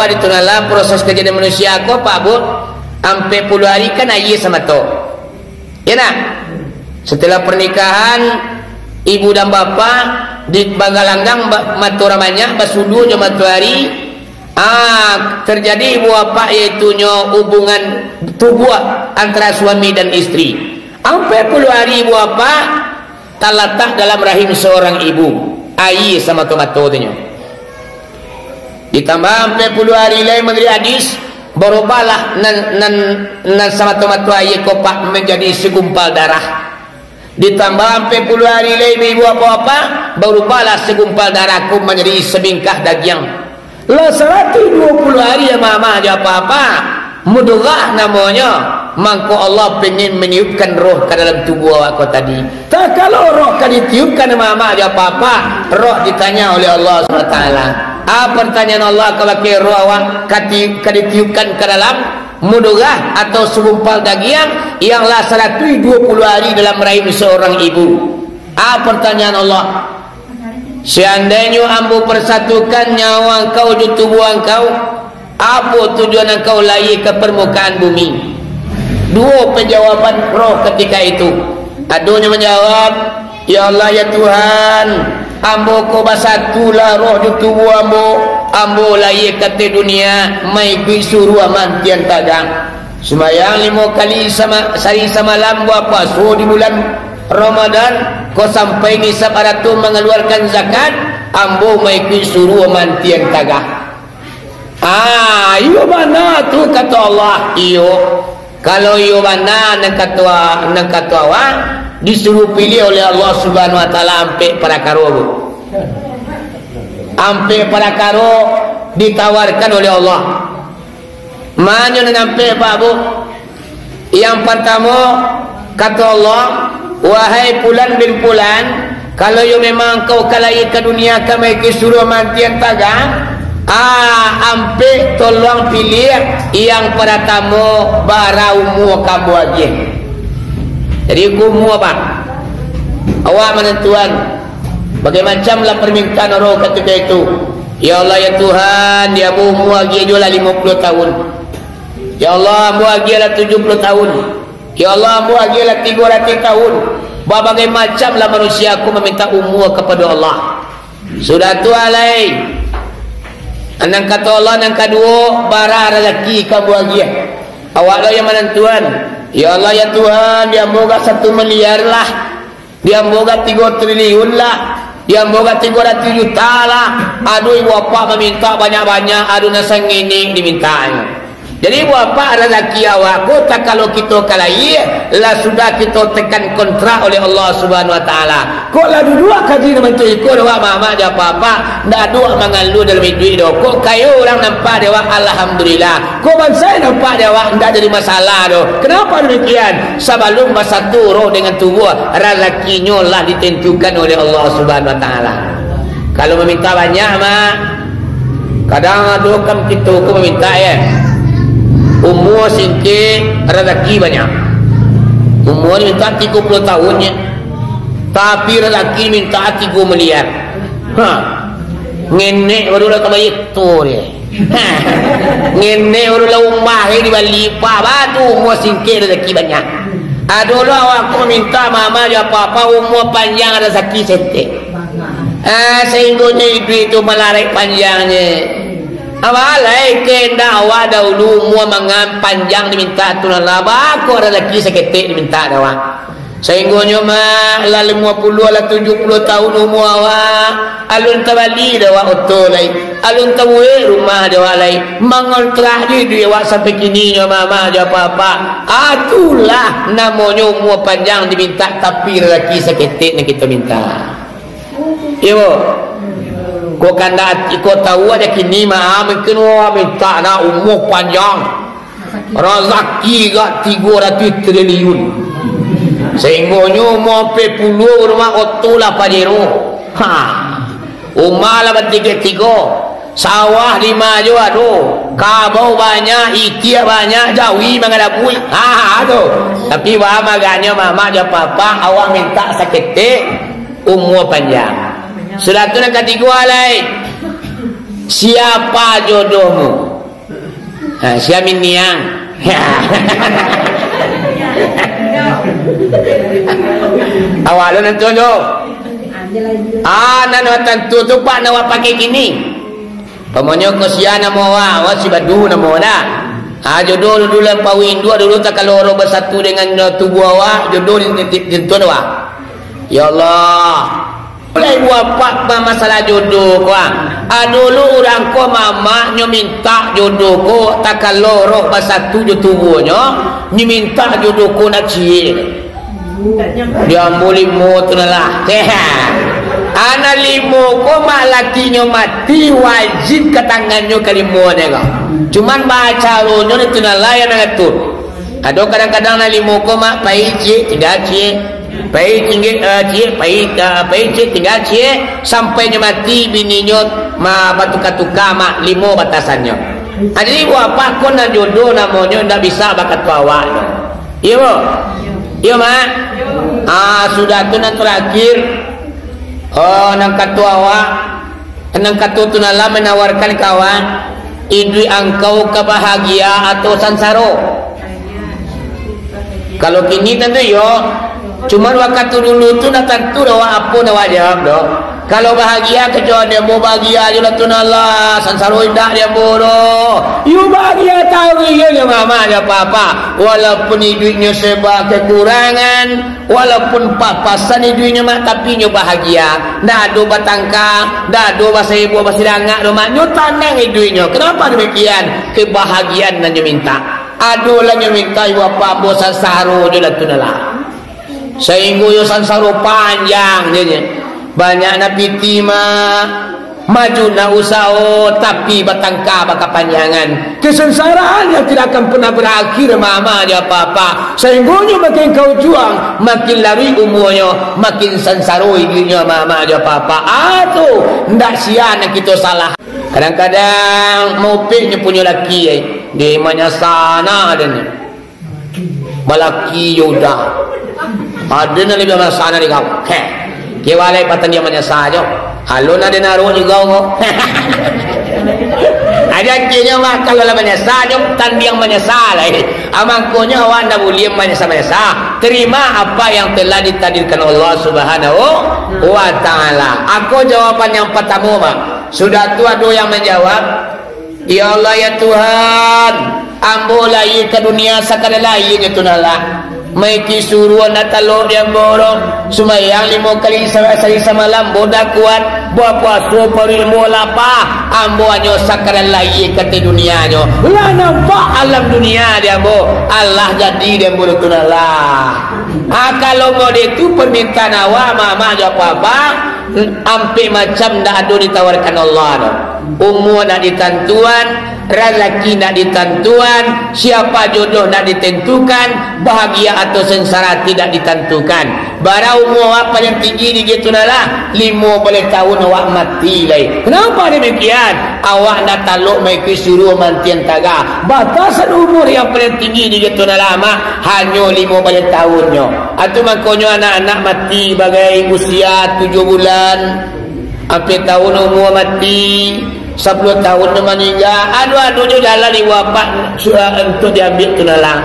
awak ditunala proses kejadian manusia aku Pak Bu sampai puluh hari kan ayah sama to ya nak. Setelah pernikahan ibu dan bapa di Banggalanggang matur ramanya basudu jam matahari terjadi ibu bapa yaitu hubungan tubuh antara suami dan istri sampai puluh hari ibu bapa terletak dalam rahim seorang ibu ayah sama tomatotnya ditambah sampai puluh hari lain menteri hadis berubahlah nan sama tomato ayah kopak menjadi segumpal darah ditambah sampai puluh hari lain ibu apa-apa berubahlah segumpal darahku menjadi sebingkah daging lah 120 hari ya mama aja apa-apa mudghah namanya mangko Allah pengen meniupkan roh ke dalam tubuh aku tadi tak kalau roh kan ditiupkan mama aja apa-apa roh ditanya oleh Allah SWT pertanyaan Allah kalau ke roh awak ditiupkan ke dalam mudghah atau segumpal daging yang lah 120 hari dalam rahim seorang ibu. Pertanyaan Allah, seandainya ambu persatukan nyawa engkau di tubuh engkau, apa tujuan engkau lahir ke permukaan bumi? Dua penjawaban roh ketika itu. Adunya menjawab, ya Allah ya Tuhan, ambo ko basatulah roh di tubuh ambo lahir kata dunia mai kui suruh amantian tagang sembayang 5 kali sehari semalam buat puasa di bulan Ramadan kau sampai nisab aratu mengeluarkan zakat ambo mai kui suruh amantian tagang iyo mana tu kata Allah iyo kalau iyo mana nak kata awak disuruh pilih oleh Allah Subhanahu Wa Taala sampai para karo sampai para karo ditawarkan oleh Allah mana sampai Pak Bu yang pertama kata Allah wahai Fulan bin Fulan kalau you memang kau kalai ke dunia kami disuruh mantian tagang sampai tolong pilih yang pertama bara umur kamu aja. Jadi kumu apa? Awak menentuan bagaimanlah permintaan orang ketika itu. Ya Allah ya Tuhan, dia umur lagi jual 50 tahun. Ya Allah umur lagi lah 70 tahun. Ya Allah umur lagi lah 300 tahun. Berbagai macamlah manusia aku meminta umur kepada Allah. Sudah tu alai. Anang kata Allah nang kedua bara rezeki kamu lagi. Awak lah yang menentuan. Ya Allah ya Tuhan, dia moga 1 miliar lah, dia moga 3 triliun lah, dia moga 300 juta lah. Aduh ibu bapa meminta banyak-banyak, aduh nasang ini dimintanya. Jadi ibu bapa rezeki awak ko tak kalau kita kalai lah sudah kita tekan kontrak oleh Allah Subhanahu Wa Taala. Kok lah dua kaji nama tu ikut awak mama dia apa-apa ndak dua mengalu dalam duit dah. Kok kayu orang nampak dia awak alhamdulillah. Kok bangsa nampak dia awak ndak jadi masalah dah. Kenapa demikian? Sebelum masa tu roh dengan tubuh rezekinya lah ditentukan oleh Allah Subhanahu Wa Taala. Kalau meminta banyak mak kadang ada kam kita ko meminta ya. Umur singkir rezeki banyak. Umur minta 30 tahunnya, tapi rezeki minta 3 miliar. Ngenek baru lah kembali itu dia. Ngenek baru lah umah di Bali batu umur singkir rezeki banyak. Adulah aku minta mama dia apa-apa umur panjang rezeki setek. Sehingga duit itu melarik panjangnya. Awalai kena awak dahulu mua mangan panjang diminta tunan laba aku rezeki seketik diminta awak. Sehingga mah la 50 la 70 tahun umur awak alun tabali awak betul lai. Alun tawe rumah awak lai. Mengontrak di awak sampai kini mama aja apa-apa. Atulah namanya umur panjang diminta tapi rezeki seketik yang kita minta. Ibu kau kandat ikut tahu aja kini mah mungkin minta nak umur panjang rezeki gak 300 triliun sehingga mau 40 rumah otolah pajero umah lah bertiga-tiga sawah 5 juga tu kabau banyak ikhtiar banyak jawi mengadapui tu tapi wah maganya mama dia papa awak minta seketik umur panjang. Sudah tu nak ketiga lain. Siapa jodohmu? Siamin niang. Awalnya nanti tu. Nano tentu tu pak nawa pakai gini. Pamonyo ko siya na mo wa si badu na mo na. Jodoh dulu pawin dua dulu tak kaloro bersatu dengan tubuh awak jodoh tentu wa. Ya Allah. Mulai buat masalah jodoh ko. Dulu orang ko mama nyo minta jodoh ko tak kaloro bersatu jo tubuhnya, nyo minta jodoh ko nak cie. Dia boleh mo tu lah. Anak limo ko mak lakinya mati wajib ke tangannya kalimo dia kau. Cuman baca lonyo itu nalayan ngatur. Ada kadang-kadang na limo ko mak pai cie tinggal cie, pai tinggi cie pai cie tinggal cie sampai mati bininya ma batuka-tuka mak limo batasannya. Jadi apa kon na jodoh namanya ndak bisa bakat awak. Iya bo? Iya mak? Sudah tu nan terakhir. Nang katu awak, nang katu tunala menawarkan kawan, idui angkau kebahagia atau sansaro. Kalau kini tentu yo, cuman waktu dulu tu nak tentu dawa apa nak jawab doh. Kalau bahagia kecuali dia mau bahagia aja lah tunala, sansaro indah dia boro. You bahagia tahu ya mama ada apa-apa. Walaupun duitnya sebab kekurangan, walaupun papasan duitnya mak tapi nyo bahagia. Dah do batangka, dah do bahasa ibu bahasa dangak do mak nyo tanang duitnya. Kenapa demikian? Kebahagiaan nyo minta. Aduh lah nyo minta ibu apa bosan saro je lah tunala. Sehingga yo sansaro panjang je. Banyak nabi tima maju na usaha tapi batangka bakapanjangan kesengsaraan yang tidak akan pernah berakhir mama dia apa-apa sehingga makin kau juang makin lari umurnya makin sensaroi dirinya mama dia apa-apa ndak sian kita salah kadang-kadang mau peknya punya laki di mana sana adanya balaki yoda adanya lebih mana sana di kau Kiwalay patan dia menyasajo. Halo na dinaro juga ko. Ajan kinya mak kalau la menyasajo tan yang menyasalai. Amang ko nya wan da boleh menyasa. Terima apa yang telah ditakdirkan Allah Subhanahu wa taala. Aku jawaban yang pertama mak. Sudah tu ada yang menjawab. Ya Allah ya Tuhan, ambo lai ke dunia sakala lai nya tunala. Maiki suruh nak taluk dia borong sumayang 5 kali sehari semalam bodak kuat buat puasa berilmu lapar ambo anyo sakaran lagi kata dunianya lah nampak alam dunia dia bo Allah jadi dia boleh tunalah kalau mau dia tu permintaan awak mama apa-apa ampe macam dah ada ditawarkan Allah dah. Umur nak ditentuan, rezeki nak ditentuan, siapa jodoh nak ditentukan, bahagia atau sengsara tidak ditentukan. Bara umur apa yang tinggi di gitu lah 5 boleh tahun awak mati lagi. Kenapa demikian? Awak nak taluk mai suruh mantian taga. Batasan umur yang paling tinggi di gitu lama hanya 5 boleh tahunnya. Atau makanya anak-anak mati bagai usia 7 bulan. Sampai tahun umur mati 10 tahun meninggal. Aduh-aduhnya jalan di wapak untuk diambil tunalang.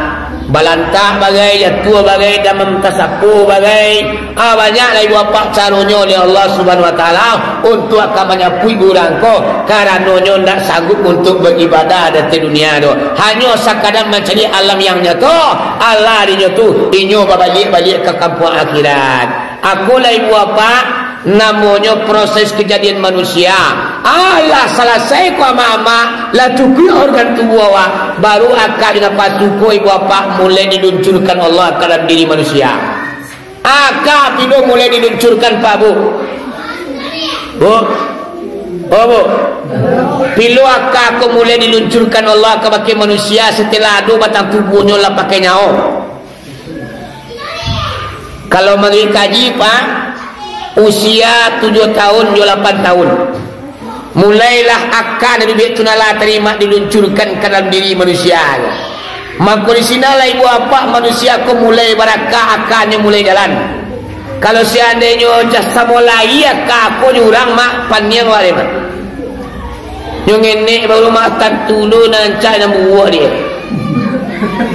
Balantah bagai, jatuh bagai, dan mentasapu bagai. Banyak lagi wapak caranya oleh Allah Subhanahu wa taala untuk akan menyapui burangko karena nyo ndak sanggup untuk beribadah di dunia tu. Hanya sekadar mencari alam yang nyata. Allah dinyo tu inyo balik-balik ke kampung akhirat. Aku lah ibu wapak namanya proses kejadian manusia. Allah selesai ku mama la tukui organ tubuh awak baru akal dengan pasuko ibu bapak mulai diluncurkan Allah ke dalam diri manusia. Akal bila mulai diluncurkan Pak Bu. Bu. Bu. Bila akal aku mulai diluncurkan Allah ke bagi manusia setelah adu batang tubuhnya lah pakai nyawa. Kalau mari kaji Pak usia 7 tahun 8 tahun mulailah akal dari betunala terima diluncurkan ke dalam diri manusia. Maka di sinalah ibu apa manusia aku mulai barakah akalnya mulai jalan. Kalau seandainya jasa mulai akal aku jurang mak paniang wale mak. Yung ini baru makan tulu nancai dan buah dia.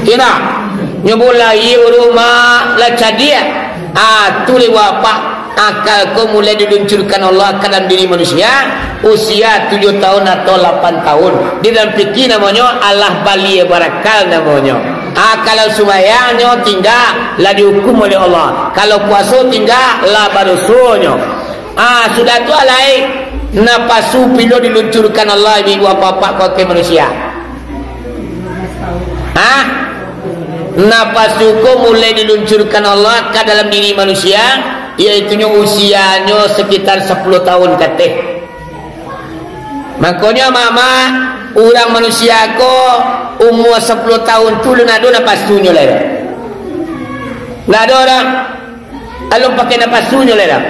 Kira nyebulai rumah la cadia. Tu lewa pak akal kau mulai diluncurkan Allah ke dalam diri manusia usia 7 tahun atau 8 tahun. Di dalam fikir namanya Allah bali barakal namanya. Kalau sumayanya tinggal lah dihukum oleh Allah. Kalau puasa tinggal lah barusunya. Sudah tu alai napasu pilo diluncurkan Allah ibu apa-apa kau ke manusia. Napasuku mulai diluncurkan Allah ke dalam diri manusia, yaitu usianya sekitar 10 tahun kateh. Makanya mama orang manusia ko umur 10 tahun tu lu nado napasunya lah. Nado orang alum pakai napasunya lah.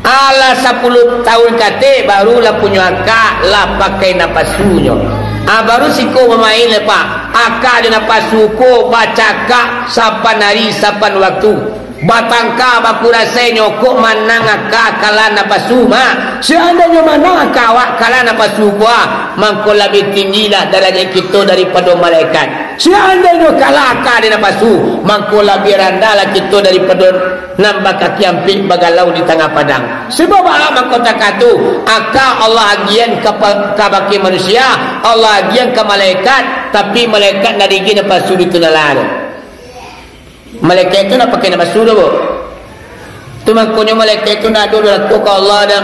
Ala 10 tahun kateh barulah punya akak lah pakai napasunya. Baru siko memain lepak akak dengan pasuko baca kak sapan hari sapan waktu batangka baku rasanya kok manang akak kalah napasu seandainya manang akak awak kalah napasu mangko lebih tinggilah darajat kita daripada malaikat. Seandainya kalah akak di napasu mangko lebih rendahlah kita daripada nambah kaki ampik bagalau di tengah padang. Sebab mangko takatu akak Allah agian ke baki manusia, Allah agian ke malaikat, tapi malaikat dari gini napasu itu nalar. Malaikat itu nak pakai napasu dah bu. Tu mangkonya malaikat itu nak dulu laku ke Allah dah.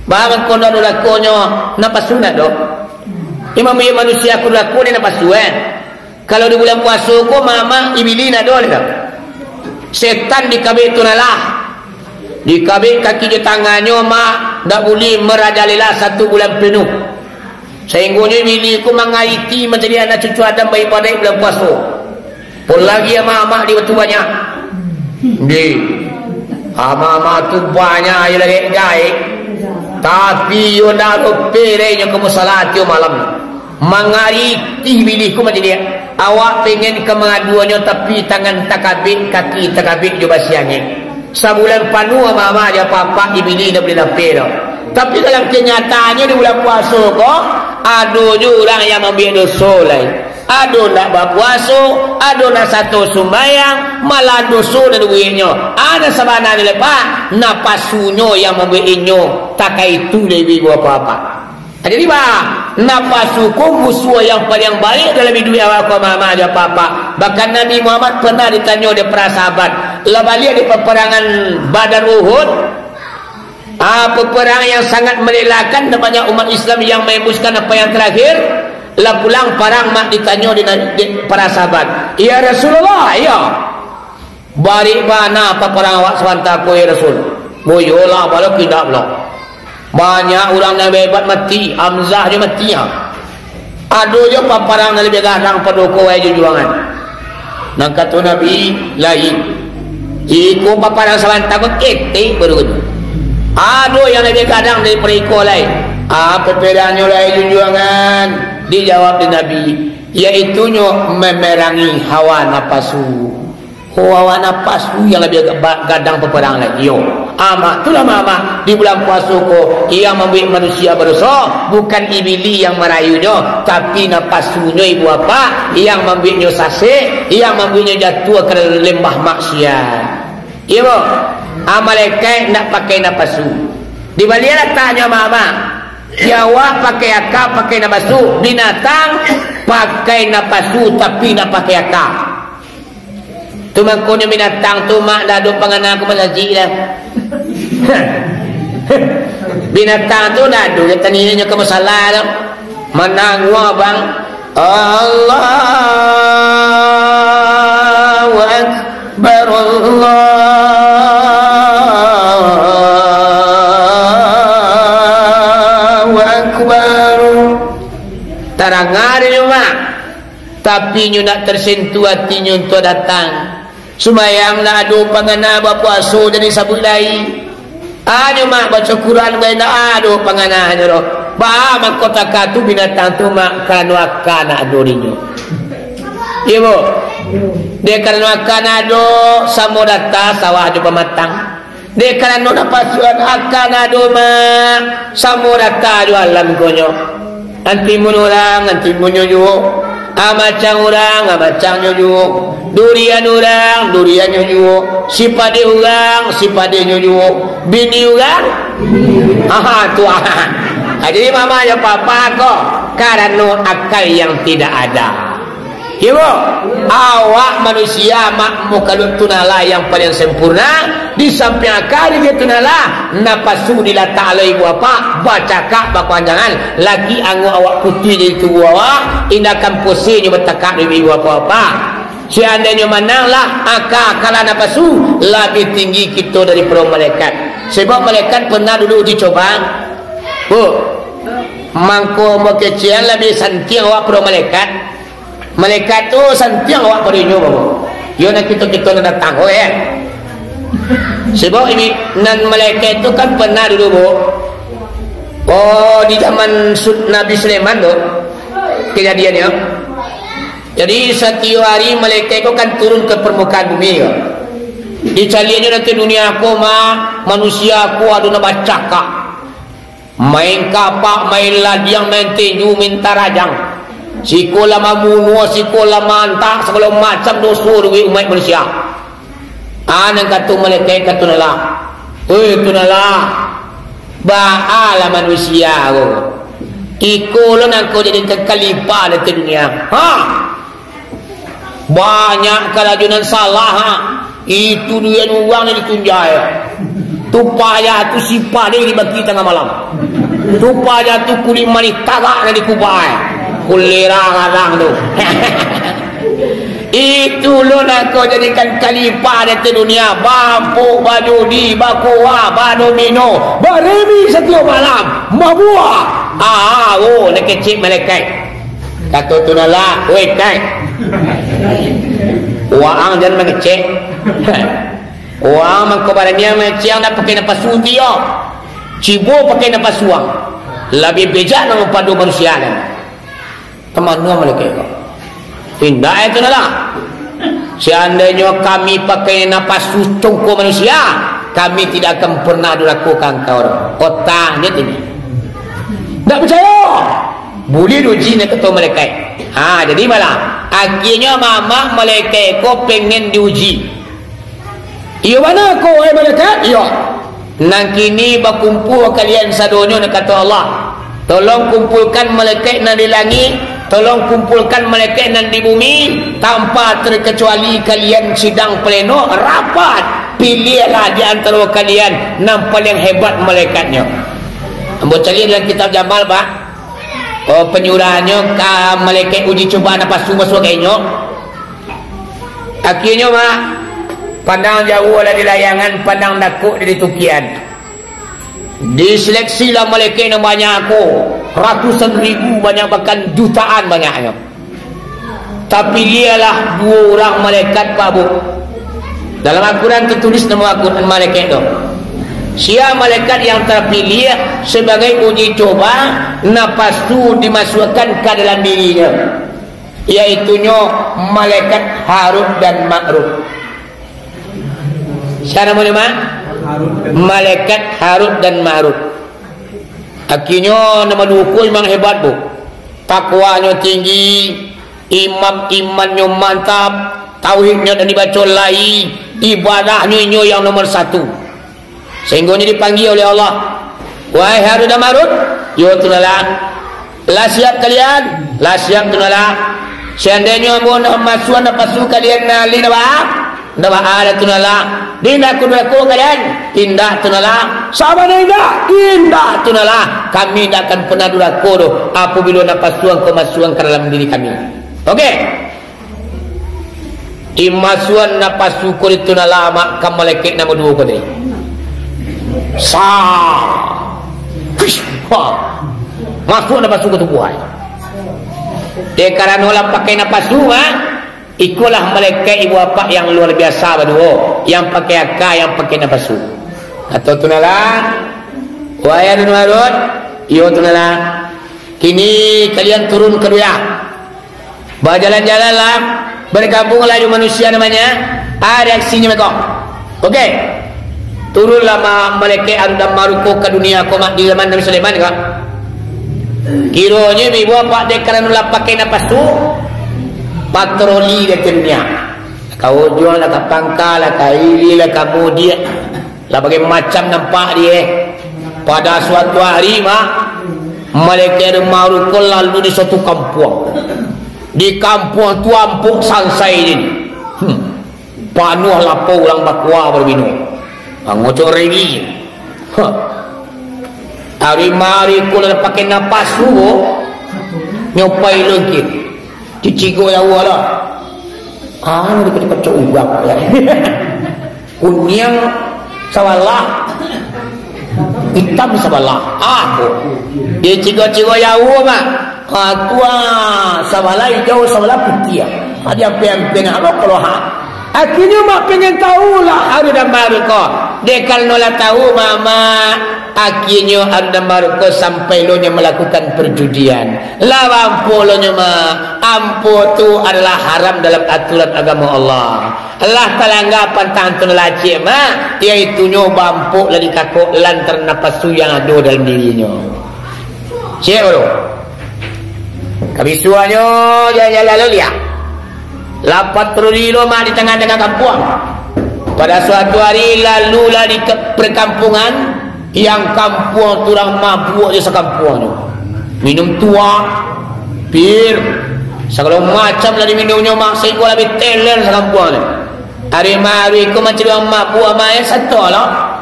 Bahkan kau nak dulu lakunya napasu nak dah. Imam manusia aku laku ni napasu Kalau di bulan puasa ko mama ibili nak dulu dah. Setan di kabeh tu nalah. Di kabeh kaki di tangannya mak tak boleh merajalela 1 bulan penuh. Sehinggonya ibili ku mengaiti menjadi anak cucu Adam bayi pada bulan puasa. Pun lagi ama-ama di betul banyak. Di ama-ama tu banyak yang lagi gaik. Tapi yo nak perenya ke musalat yo malam. Mengariti bilihku macam dia. Awak pengen ke mengaduannya tapi tangan takabik kaki takabik jo basiangnya. Sebulan penuh ama-ama dia papa ibili dah boleh lapir. Tapi dalam kenyataannya di bulan puasa kok ada orang yang ambil dosa lain. Ada nak berpuasa, ada nak satu sembahyang, malah dosa dan duitnya. Ada sebenarnya lepas napasunya yang membuatnya tak itu lebih apa-apa. Jadi napasuku musuh yang paling baik dalam hidup awak mama ada apa-apa. Bahkan Nabi Muhammad pernah ditanya oleh para sahabat, lah balik di peperangan Badar Uhud, peperangan yang sangat melelahkan dan banyak umat Islam yang menembuskan apa yang terakhir. Lah pulang parang mak ditanya di para sahabat, ya Rasulullah, ya bari mana apa perang awak sebentar ko ya Rasul? Boyolah balau tidak lah. Banyak orang yang hebat mati, Hamzah je mati Aduh je paparang lebih gadang pada ko ai juangan. Nang kata Nabi lain. Iku paparang sebentar ko ketik baru. Aduh yang lebih gadang daripada iko lain. Perbedaannya lain juangan. Dijawab di Nabi, yaitu memerangi hawa napasu. Hawa napasu yang lebih gadang peperang lagi. Yo, itulah mama di bulan puasa ko yang membuat manusia berdosa, bukan ibili yang merayunya, tapi napasunya ibu apa yang membuatnya sasih, yang membuatnya jatuh ke lembah maksiat. Iya, malaikat nak pakai napasu. Di balik tanya mama. Jawa pakai akal, pakai napasu. Binatang pakai napasu tapi nak pakai akal. Tu makanya binatang tu mak dah duk pangana aku masaji lah. Binatang tu dah duk dia taninya ke masalah tu. Menangwa bang. Allahu Akbar Allah. Tarangar cuma tapi nyu nak tersentuh hatinya untuk datang sumayang nak adu pangana berpuasa jadi sabut lain mak baca Quran gaya nak adu pangana nyoro bah makota katu binatang tu mak kanu akan adu rinyo ibu dia kanu akan adu samo data sawah adu pematang Dekan no napasuan akan adoma samurata jualan konyo. Anti munurang, anti munyuju. Amacang orang, amacang nyuju. Durian orang, durian nyuju. Sipade orang, sipade nyuju. Bini orang. Aha tuan. Jadi mama ya papa kok karena akal yang tidak ada. Ibu, awak manusia makmu kalau tunala yang paling sempurna di samping akal dia tunala napasu dilata ala ibu apa baca kak bakwanjangan lagi angu awak putih di tubuh awak indakan posenya bertakak ibu apa-apa seandainya menanglah akal kala napasu lebih tinggi kita daripada malaikat sebab malaikat pernah dulu dicoba bu mangko mekecian lebih santiang awak pro malaikat malaikat tu santiang awak pada inyo bawa. Yo nak kita nak datang oh ya. Sebab ini nan malaikat itu kan pernah dulu bu. Oh di zaman Nabi Sulaiman tu kejadiannya. Jadi setiap hari malaikat itu kan turun ke permukaan bumi ya. Dicaliannya nanti dunia aku mah manusia aku ada nak baca kak. Main kapak, main ladiang, main tinju, minta rajang. Sikola mamuno, sikola mantak, segala macam dosa duit umat manusia. Anang kata malaikat kata nala. Tunala. Ba'ala manusia aku. Ikola nak kau jadi kekalipa di dunia. Ha? Banyak kelajunan salah ha. Itu duit uang yang ditunjai. Tupaya tu sifat dia dibagi tengah malam. Tupaya tu kulit manis tagak yang dikubai. Kulirang-arang tu. Itu lo nak kau jadikan khalifah di dunia. Bampu, bajudi, bakuah, badomino, baremi setiap malam. Mabuah. Oh, nak kecil malaikat. Kata tu nala, weh kai. Waang jangan mengecek. Waang mengkobarania mengecek nak pakai nafas suti yo. Cibo pakai nafas suang. Lebih bejak nama padu manusia ni. Teman-teman malaikat kau. Tindak itu adalah seandainya kami pakai nafas cungku manusia, kami tidak akan pernah dilakukan kau. Otaknya tinggi. Tak percaya? Boleh diuji nak ketua malaikat. Jadi malah akhirnya mama malaikat kau pengen diuji. Iya mana kau malaikat? Iya. Nang kini berkumpul kalian sadonyo nak kata Allah. Tolong kumpulkan malaikat nan di langit. Tolong kumpulkan malaikat nan di bumi tanpa terkecuali kalian sidang pleno rapat pilihlah di antara kalian yang paling hebat malaikatnya. Ambo cari dalam kitab Jamal pak. Penyurahannya ke malaikat uji coba nafas masuk kayaknya. Akhirnya mak pandang jauh ada di layangan, pandang dakuk di tukian. Diseleksi lah malaikat yang banyak aku. Ratusan ribu banyak bahkan jutaan banyaknya. Tapi dialah dua orang malaikat Pak Bu. Dalam Al-Quran tertulis nama Al-Quran malaikat itu. Siapa malaikat yang terpilih sebagai uji coba nafas itu dimasukkan ke dalam dirinya. Iaitunya malaikat Harut dan Marut. Siapa nama? Malaikat Harut dan Marut. Akhirnya nama dukun memang hebat bu. Takwanya tinggi, imannya mantap, tauhidnya dan dibaca lain, ibadahnya yang nomor satu. Sehingga ini dipanggil oleh Allah. Wahai Harut dan Marut, yo tunala. Lah siap kalian? Lah siap tunala. Seandainya mau masuk nafsu kalian nali Ndak ada tunala. Dinda kudaku kalian. Indah tunala. Sama indah. Indah tunala. Kami tidak akan pernah duraku apabila napasuan kemasuan ke dalam diri kami. Okey. Imasuan napasu ko tunala mak kamalekek nama dua ko tadi. Masuk napasu ko tubuh. Karena orang pakai napasu ikulah malaikat ibu bapa yang luar biasa berdua, yang pakai akal, yang pakai nafsu. Atau tunala, wahai dan Marut, yo tunala. Kini kalian turun ke dunia, berjalan-jalanlah, bergabunglah dengan manusia namanya. Ada aksinya mereka. Okey. turunlah malaikat anda maruko ke dunia ko mak di zaman Nabi Sulaiman kak. Kiranya ibu bapak dekaran ulah pakai napas tu patroli di dunia. Kau jual lah ke pangkal lah ke ili lah ke mudi lah bagai macam nampak dia. Pada suatu hari malaikat maruko lalu di suatu kampung. Di kampung tu ampuk sansai ini. Panuh lapau ulang bakwa berbinu. Ngocok regi. Hari mari kula pakai napas tu nyopai lagi. Cicigo ya wala. Ni dekat ubak ya. Kunyang sawalah. Hitam sawalah. Aku. Dia cigo-cigo ya mak. Tua sawalah hijau sawalah putih. Ada peng-peng apa kalau akhirnya mak pengen tahulah ada damar ko. Dekal nola tahu mama. Akhirnya ada damar ko sampai lo nya melakukan perjudian. Lawampu lo nya ampu tu adalah haram dalam aturan agama Allah. Allah talanggapan tantun lacik iaitu nyo bampu lagi kakok lantar napasu yang ada dalam dirinya. Cik lo. Kabisuanyo jalan lalu lihat. Lapat terulilo di tengah-tengah kampung. Pada suatu hari lalulah di perkampungan yang kampung turang mabuk di sekampung. Minum tua, bir, segala macam lah diminumnya mak sehingga lebih teler sekampung. Hari mari ku macam mabuk amai satu lah.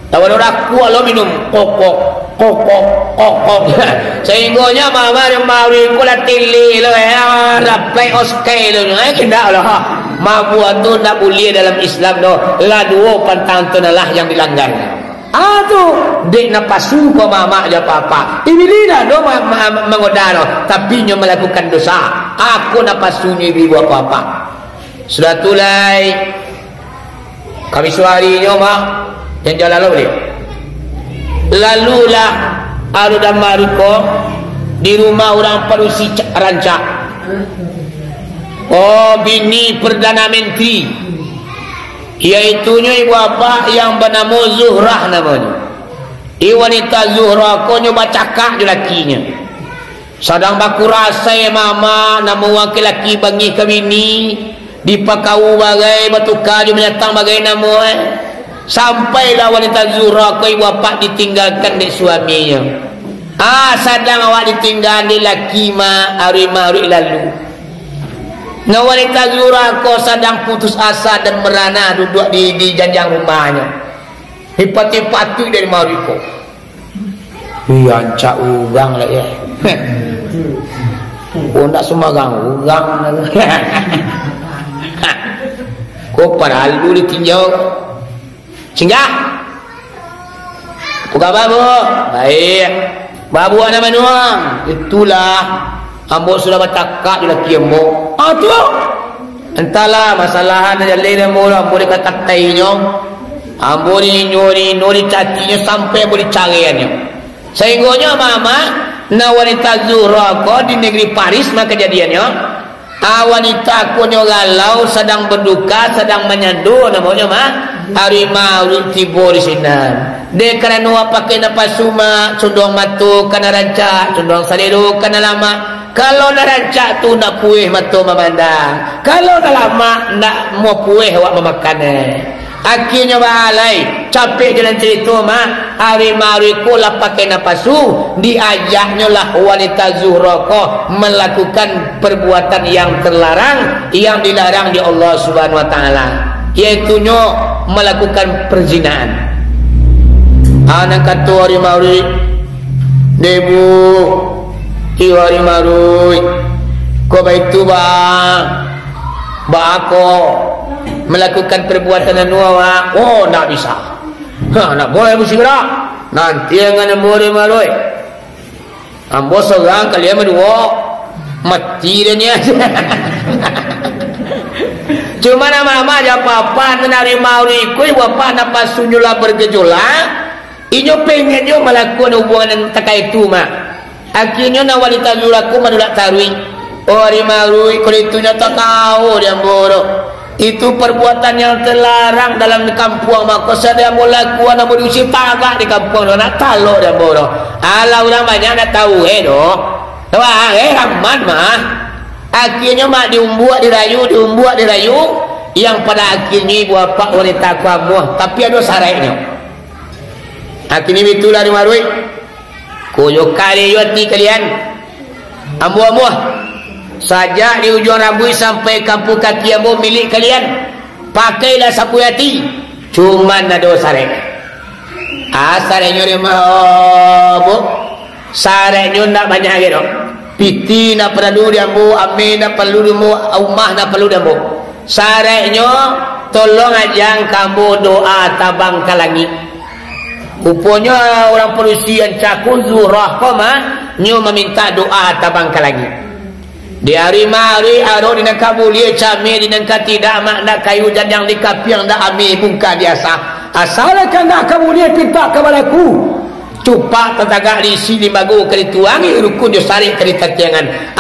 Tahu orang kuat lo minum kokok. Sehingganya mama mari ku lah tili lo ya rapai oskay lo kena lah mabuk tu tak boleh dalam Islam do la dua pantang tu lah yang dilanggar. Tu dek napasu ko mama aja papa ini dah do mengoda lo tapi nyo melakukan dosa. Aku napasunya ibu apa sudah tulai kami suarinya mak yang jalan lo boleh lalulah alu dan maruko di rumah orang Parusi Rancak. Bini Perdana Menteri iaitunya ibu apa yang bernama Zuhrah namanya. Wanita Zuhrah ko nyo bacakak je lakinya. Sadang baku rasa mama nama wakil laki bagi ke bini dipakau bagai batukar je menyatang bagai nama sampailah wanita Zuhrah ko ibu bapak ditinggalkan di suaminya. Sadang awak ditinggal di laki hari lalu. Nah wanita Zuhrah ko sedang putus asa dan merana duduk di janjang rumahnya. Hipati-pati dari mariko. Ancak urang lah ya. Tak semagang urang. Kok pada lalu ditinjau. Singgah. Buka babu. Baik. Babu anak manuang. Itulah. Ambo sudah bertakak di laki ambo. Tu. Entahlah masalahan aja lain ambo. Ambo dikatak tainya. Ambo ni nyori cacinya sampai boleh cariannya. Sehingganya mama. Na wanita Zuhrah ko di negeri Paris mah kejadiannya. Wanita aku galau sedang berduka sedang menyandu namanya hari maulid tiba di sini. Dia kerana pakai napas suma condong matu kena rancak condong saliru kena lama. Kalau nak rancak tu nak puih matu memandang. Kalau dah lama nak mau puih awak memakan. Akhirnya balai capek jalan cerita hari mariku lah pakai napasu diajaknya lah wanita Zuhrah ko melakukan perbuatan yang terlarang yang dilarang di Allah Subhanahu Wa Taala yaitu melakukan perzinahan. Anak kata hari mari debu hari mari ko baitu ko melakukan perbuatan anuwa nak bisa nak boleh bersegera nanti yang ada boleh maloi ambo seorang kalian berdua mati dan ya cuma nama aja papa menari mauriku bapak napa sunyula bergejolak inyo pengennya melakukan hubungan terkait itu akhirnya wanita julaku menolak tarwi hari mauri kalau itunya tak tahu dia borok itu perbuatan yang terlarang dalam kampung. Maka saya mula kuat nak diusir tagak di kampung nak talok dah bodoh. Ala orang banyak nak tahu doh. Wah, raman mah. Akhirnya mak diumbuat dirayu yang pada akhirnya ibu bapa wanita kamu tapi ada syaratnya. Akhirnya itulah di marui. Koyo kali yoti kalian. Ambu-ambu saja di ujung rambut sampai kampung kaki ambo milik kalian, pakailah sapu hati, cuman ada syarat. Syaratnya ni bu, syaratnya nak banyak gitu. Piti nak perlu dia bu, amin nak perlu dia bu, umah nak perlu dia bu. Syaratnya tolong ajang kamu doa tabang kalangi. Rupanya orang perusian cakun zurah koma nyo meminta doa tabang kalangi. Di hari mari aro di nak kabulia cami di nak tidak makna kayu jadang di kapiang dah ambil bungka biasa. Asalkan nak kabulia pinta kepadaku. Cupak tetagak di sini bagu kali tuangi rukun disarik kali tatiangan.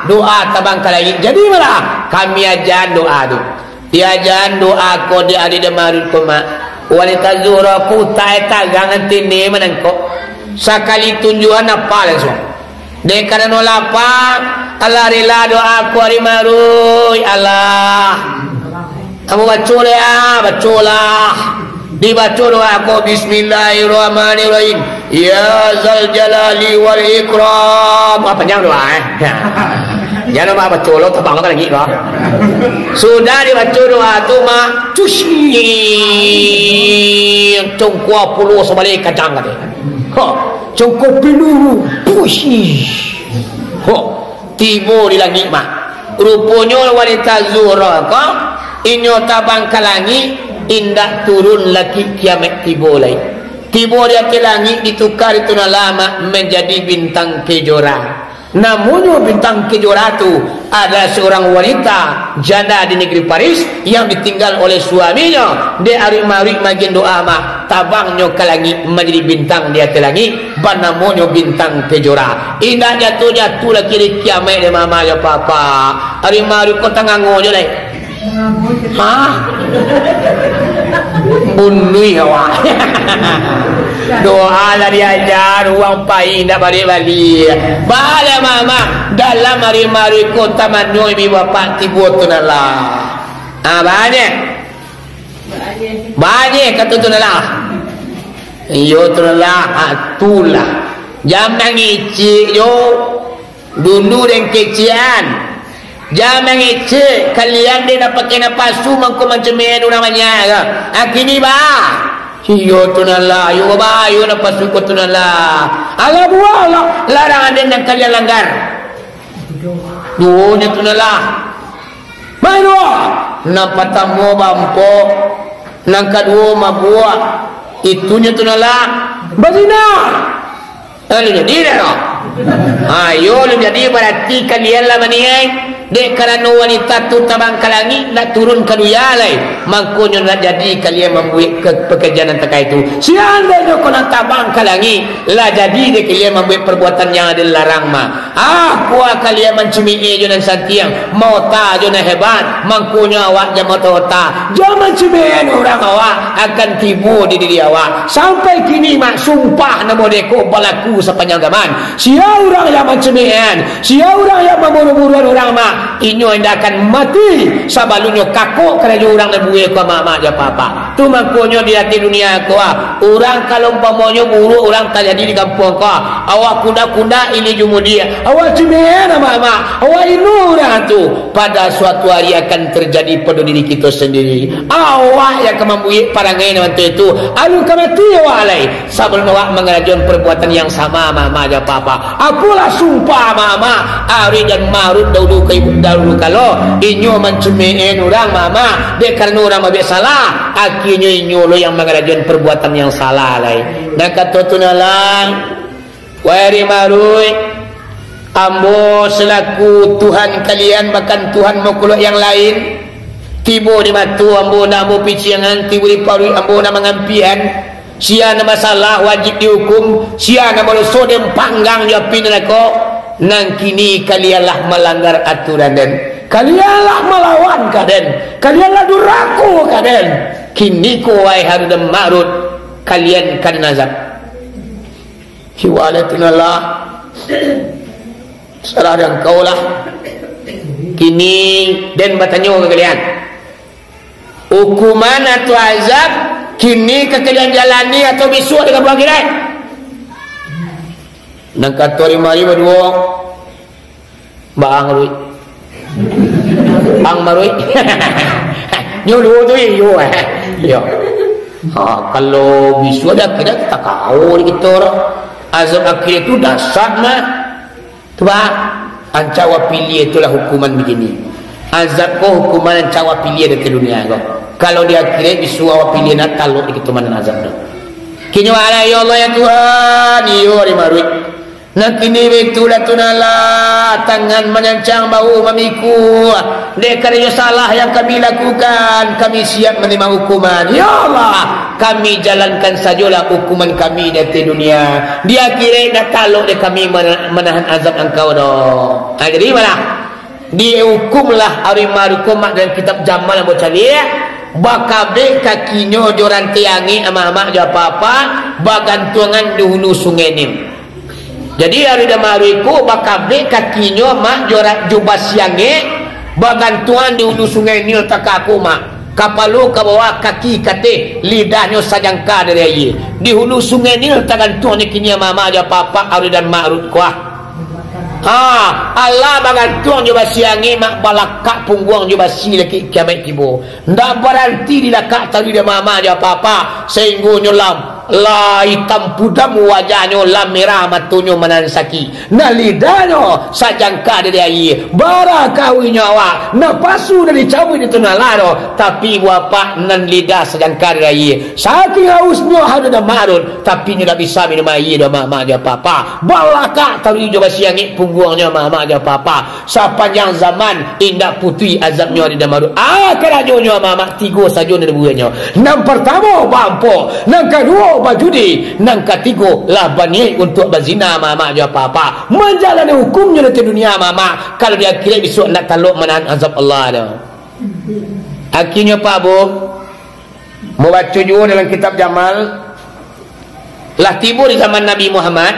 Doa tabang kalangi. Jadi mana? Kami ajan doa tu. Diajan doa ko di hari demarut koma. Wanita zuhra ku tae tagangan tini menangkok. Sakali tunjuan apa langsung. Dekana nolapa Allah rela doa aku hari marui Allah kamu bacolah dibaca doa aku bismillahirrahmanirrahim ya zal jalali wal ikram apa panjang doa jangan lupa baca lo tabang lo kan lagi loh sudah dibaca doa tu mah cuci cungkua puluh sebalik kacang kata cungkup pilu pushi tiba di langit mah rupanya wanita zuhra ka inyo tabang kalangi indak turun lagi kiamat tiba lagi tiba di atas langit ditukar itu lama menjadi bintang kejora. Namunnya bintang kejora itu ada seorang wanita janda di negeri Paris yang ditinggal oleh suaminya. Dia hari-hari magin doa mah tabangnya ke langit menjadi bintang di atas langit. Namunnya bintang kejora. Indah jatuh lagi di kiamat dia mama ya papa. Hari-hari kau tengah ngojo deh. Hah? Bunui awak. Doa lah diajar uang pai nak balik-balik. Bala mama dalam hari-hari kota manoi mi bapak tibu tunalah. Banyak kata tunalah. Yo tunalah atulah. Jangan ngicik yo. Dulu dan kecian. Jangan ngicik kalian dia nak pakai napasu mangko macam mana namanya ke. Akini bah. Iyo tunala, iyo baba, iyo napasuko tunala. Aga buala, larangan din ng kalian langgar. Doon niya tunala. Mayro, napatamo bampo, nang kadwo mabuwa. Itu niya tunala. Bazina. Ano jadi no? Ayo jadi berarti kalian lah maniay. Dek karena wanita tu tabang kalangi nak turun ke duyalai mangkonyo nak jadi kalian membuat pekerjaan terkait itu. Seandainya kau nak tabang kalangi lah jadi dek kalian membuat perbuatan yang ada larang mah. Aku kalian mencumi jo nan santiang mau ta jo nan hebat mangkonyo awak jam ta. Jangan cumi orang awak akan tibu di diri awak. Sampai kini mak sumpah namo deko balaku sepanjang zaman. Sia orang yang mencumian, sia orang yang memburu-buru orang mah inyo anda akan mati sabalunyo kakok kerana orang nak buih ke mama dia papa tu maknanya di hati dunia ko orang kalau umpamanya buru orang tak jadi di kampung ko awak kuda-kuda ini jumu dia awak cemena mama awak inu orang tu pada suatu hari akan terjadi pada diri kita sendiri awak yang akan membuih parangai nanti itu alu kemati awak alai sebelum awak mengerjakan perbuatan yang sama mama dia papa akulah sumpah mama Ari dan Marut dahulu ke ibu dahulu kalau inyo mencumiin orang mama dia karena orang mabik salah akhirnya inyo lo yang mengerjakan perbuatan yang salah lai dan kata tunalang wari marui ambo selaku Tuhan kalian bahkan Tuhan makuluk yang lain tibo di batu ambo namo piciangan tibo di parui ambo nama ngampian sia na masalah wajib dihukum sia na maluso dem panggang ya pinrako nang kini kalianlah melanggar aturan dan kalianlah melawan kaden, kalianlah duraku kaden. Kini ko wahai Harun dan Marut, kalian kan azab. Hiwalatunallah, salah dan kaulah. Kini dan bertanya ke kalian, hukuman atau azab kini ke kalian jalani atau bisu dengan buang kirai? Nang katori mari berdua Bang Rui Bang Marui nyo dua tu yo yo. Kalau bisu ada kira kita kau kita azab akhir itu dasar mah tu bah ancawa pilih itulah hukuman begini. Azab ko hukuman ancawa pilih di dunia ko. Kalau dia akhir bisu awak pilih nak taluk di kita mana azab dah. Kini wala ya Allah ya Tuhan yo ri marui. Nak kini betulah tunala tangan menyancang bau mamiku. Dekarnya salah yang kami lakukan, kami siap menerima hukuman. Ya Allah, kami jalankan sajalah hukuman kami di dunia. Dia kira nak taluk dia kami menahan azab engkau doh. Jadi mana? Dihukumlah hari marukumak dalam kitab Jamal yang bercari. Bakabe kakinya joran tiangi ama-ama jo apa-apa bagantungan di hulu sungai Nim. Jadi hari damariku bakabe kakinya mak jorak jubah siange bagantuan di hulu sungai Nil takaku mak kapalu ke bawah kaki kate lidahnya sajangka dari ayi di hulu sungai Nil tagantuan kini mama aja papa hari dan ma'rud kuah. Allah bagantuan jubah siange mak balakak pungguang jubah si laki kiamat tibo ndak berhenti dilakak tadi dia mama aja papa sehingga nyolam la hitam pudam wajahnya la merah matunya manansaki na lidahnya sajangka dari ayi bara kawinya awak na pasu dari cawi itu nalaro tapi bapak nan lidah sajangka dari ayi saking hausnya hadu dan marun tapi tidak bisa minum ayi dan mama aja papa balaka tadi coba siangi punggungnya mama aja papa sepanjang zaman indah putih azabnya di damarun kerajonya mama tiga saja dari buahnya nang pertama bampo nang kedua bajudi nang ketiga lah bani untuk berzina mama aja apa-apa menjalani hukumnya di dunia mama kalau dia kira besok nak taluk menahan azab Allah dah. Akhirnya Pak Bu mau baca juga dalam kitab Jamal lah tiba di zaman Nabi Muhammad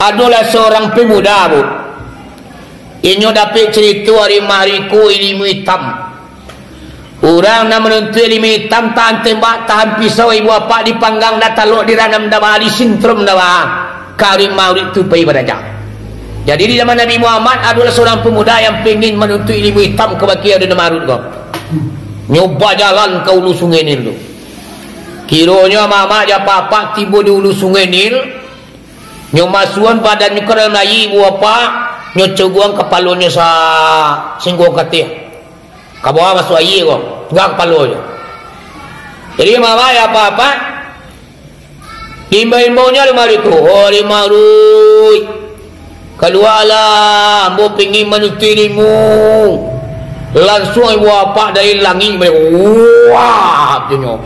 adalah seorang pemuda Bu ini dapat cerita hari mariku ilmu hitam. Orang nak menuntut ilmu hitam tahan tembak tahan pisau ibu bapa dipanggang dah taluk di ranam dah di sintrum dah karim maurid tu pergi beraja. Jadi di zaman Nabi Muhammad adalah seorang pemuda yang ingin menuntut ilmu hitam ke baki ada marud kau. Nyoba jalan ke ulu sungai Nil tu. Kiranya mama aja papa tiba di ulu sungai Nil. Nyomasuan badan nyukaran ayi ibu bapa nyocoguang kepalanya sa singgong katih. Kabawa masuk air kau, enggak kepala je. Jadi mama ya apa-apa, imbau-imbaunya lima itu, oh lima rui, keluarlah, ambo pingin menuntut ilmu, langsung ibu apa dari langit wah, punya,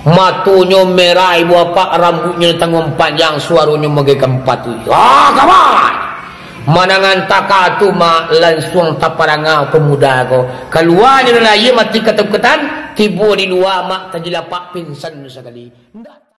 matunya merah ibu apa, rambutnya tanggung panjang, suaranya megahkan patu, kawan. Manangan takatu ma langsung taparanga pemuda ko keluarnya nalai mati ketuk-ketan tiba di luar mak tajilapak pingsan sekali.